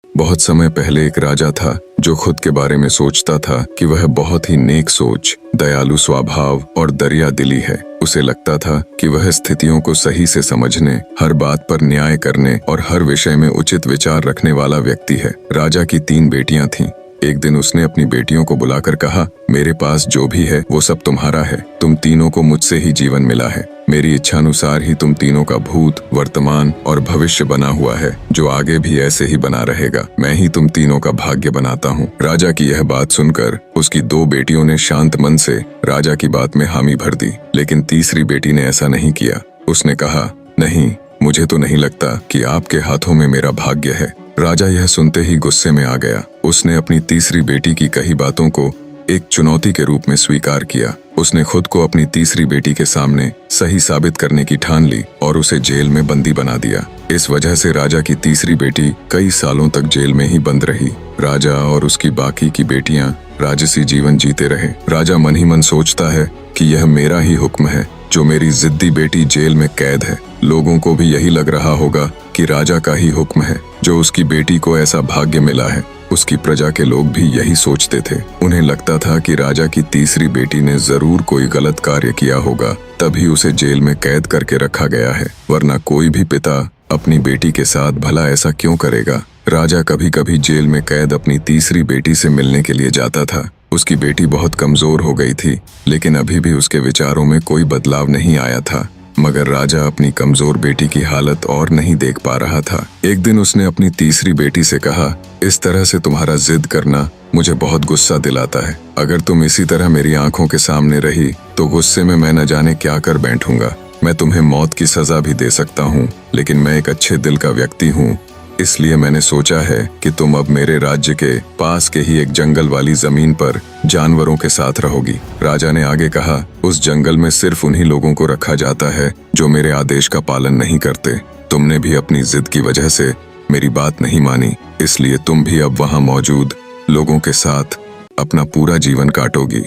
बहुत समय पहले एक राजा था जो खुद के बारे में सोचता था कि वह बहुत ही नेक सोच, दयालु स्वभाव और दरिया दिली है। उसे लगता था कि वह स्थितियों को सही से समझने, हर बात पर न्याय करने और हर विषय में उचित विचार रखने वाला व्यक्ति है। राजा की 3 बेटियां थीं। एक दिन उसने अपनी बेटियों को बुलाकर कहा, मेरे पास जो भी है वो सब तुम्हारा है। तुम तीनों को मुझसे ही जीवन मिला है। मेरी इच्छानुसार ही तुम तीनों का भूत, वर्तमान और भविष्य बना हुआ है, जो आगे भी ऐसे ही बना रहेगा। मैं ही तुम तीनों का भाग्य बनाता हूँ। राजा की यह बात सुनकर उसकी 2 बेटियों ने शांत मन से राजा की बात में हामी भर दी, लेकिन तीसरी बेटी ने ऐसा नहीं किया। उसने कहा, नहीं, मुझे तो नहीं लगता कि आपके हाथों में मेरा भाग्य है। राजा यह सुनते ही गुस्से में आ गया। उसने अपनी तीसरी बेटी की कही बातों को एक चुनौती के रूप में स्वीकार किया। उसने खुद को अपनी तीसरी बेटी के सामने सही साबित करने की ठान ली और उसे जेल में बंदी बना दिया। इस वजह से राजा की तीसरी बेटी कई सालों तक जेल में ही बंद रही। राजा और उसकी बाकी की बेटियां राजसी जीवन जीते रहे। राजा मन ही मन सोचता है कि यह मेरा ही हुक्म है जो मेरी जिद्दी बेटी जेल में कैद है। लोगों को भी यही लग रहा होगा कि राजा का ही हुक्म है जो उसकी बेटी को ऐसा भाग्य मिला है। उसकी प्रजा के लोग भी यही सोचते थे। उन्हें लगता था कि राजा की तीसरी बेटी ने जरूर कोई गलत कार्य किया होगा, तभी उसे जेल में कैद करके रखा गया है, वरना कोई भी पिता अपनी बेटी के साथ भला ऐसा क्यों करेगा। राजा कभी कभी जेल में कैद अपनी तीसरी बेटी से मिलने के लिए जाता था। उसकी बेटी बहुत कमजोर हो गई थी, लेकिन अभी भी उसके विचारों में कोई बदलाव नहीं आया था। मगर राजा अपनी कमजोर बेटी की हालत और नहीं देख पा रहा था। एक दिन उसने अपनी तीसरी बेटी से कहा, इस तरह से तुम्हारा जिद करना मुझे बहुत गुस्सा दिलाता है। अगर तुम इसी तरह मेरी आंखों के सामने रही तो गुस्से में मैं न जाने क्या कर बैठूंगा। मैं तुम्हें मौत की सजा भी दे सकता हूँ, लेकिन मैं एक अच्छे दिल का व्यक्ति हूँ, इसलिए मैंने सोचा है कि तुम अब मेरे राज्य के पास के ही एक जंगल वाली जमीन पर जानवरों के साथ रहोगी। राजा ने आगे कहा, उस जंगल में सिर्फ उन्हीं लोगों को रखा जाता है जो मेरे आदेश का पालन नहीं करते। तुमने भी अपनी जिद की वजह से मेरी बात नहीं मानी, इसलिए तुम भी अब वहां मौजूद लोगों के साथ अपना पूरा जीवन काटोगी।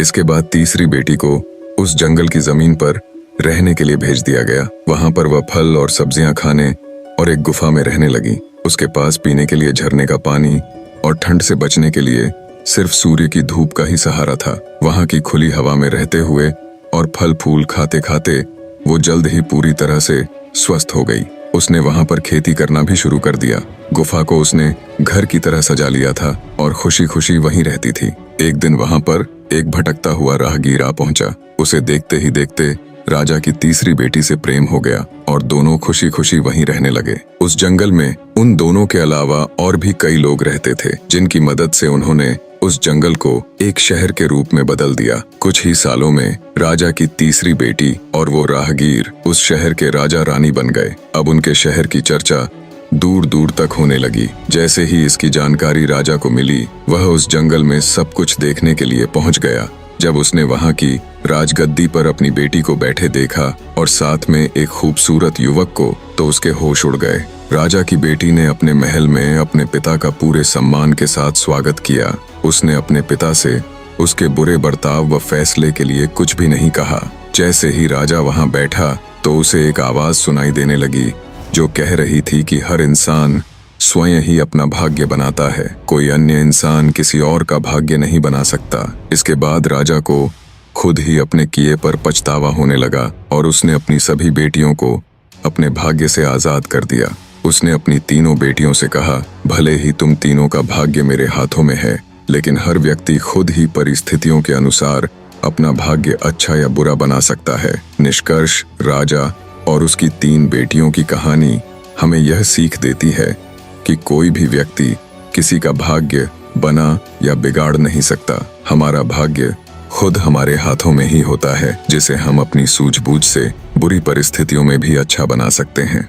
इसके बाद तीसरी बेटी को उस जंगल की जमीन पर रहने के लिए भेज दिया गया। वहां पर वह फल और सब्जियां खाने और एक गुफा में रहने लगी। उसके पास पीने के लिए झरने का पानी और ठंड से बचने के लिए सिर्फ सूर्य की धूप का ही सहारा था। वहां की खुली हवा में रहते हुए और फल फूल खाते खाते वो जल्द ही पूरी तरह से स्वस्थ हो गई। उसने वहां पर खेती करना भी शुरू कर दिया। गुफा को उसने घर की तरह सजा लिया था और खुशी खुशी वहीं रहती थी। एक दिन वहां पर एक भटकता हुआ राहगीर आ पहुंचा। उसे देखते ही देखते राजा की तीसरी बेटी से प्रेम हो गया और दोनों खुशी खुशी वहीं रहने लगे। उस जंगल में उन दोनों के अलावा और भी कई लोग रहते थे, जिनकी मदद से उन्होंने उस जंगल को एक शहर के रूप में बदल दिया। कुछ ही सालों में राजा की तीसरी बेटी और वो राहगीर उस शहर के राजा रानी बन गए। अब उनके शहर की चर्चा दूर दूर तक होने लगी। जैसे ही इसकी जानकारी राजा को मिली, वह उस जंगल में सब कुछ देखने के लिए पहुंच गया। जब उसने वहां की राजगद्दी पर अपनी बेटी को बैठे देखा और साथ में एक खूबसूरत युवक को, तो उसके होश उड़ गए। राजा की बेटी ने अपने महल में अपने पिता का पूरे सम्मान के साथ स्वागत किया। उसने अपने पिता से उसके बुरे बर्ताव व फैसले के लिए कुछ भी नहीं कहा। जैसे ही राजा वहां बैठा तो उसे एक आवाज सुनाई देने लगी जो कह रही थी कि हर इंसान स्वयं ही अपना भाग्य बनाता है, कोई अन्य इंसान किसी और का भाग्य नहीं बना सकता। इसके बाद राजा को खुद ही अपने किए पर पछतावा होने लगा और उसने अपनी सभी बेटियों को अपने भाग्य से आजाद कर दिया। उसने अपनी तीनों बेटियों से कहा, भले ही तुम तीनों का भाग्य मेरे हाथों में है, लेकिन हर व्यक्ति खुद ही परिस्थितियों के अनुसार अपना भाग्य अच्छा या बुरा बना सकता है। निष्कर्ष, राजा और उसकी 3 बेटियों की कहानी हमें यह सीख देती है कि कोई भी व्यक्ति किसी का भाग्य बना या बिगाड़ नहीं सकता। हमारा भाग्य खुद हमारे हाथों में ही होता है, जिसे हम अपनी सूझबूझ से बुरी परिस्थितियों में भी अच्छा बना सकते हैं।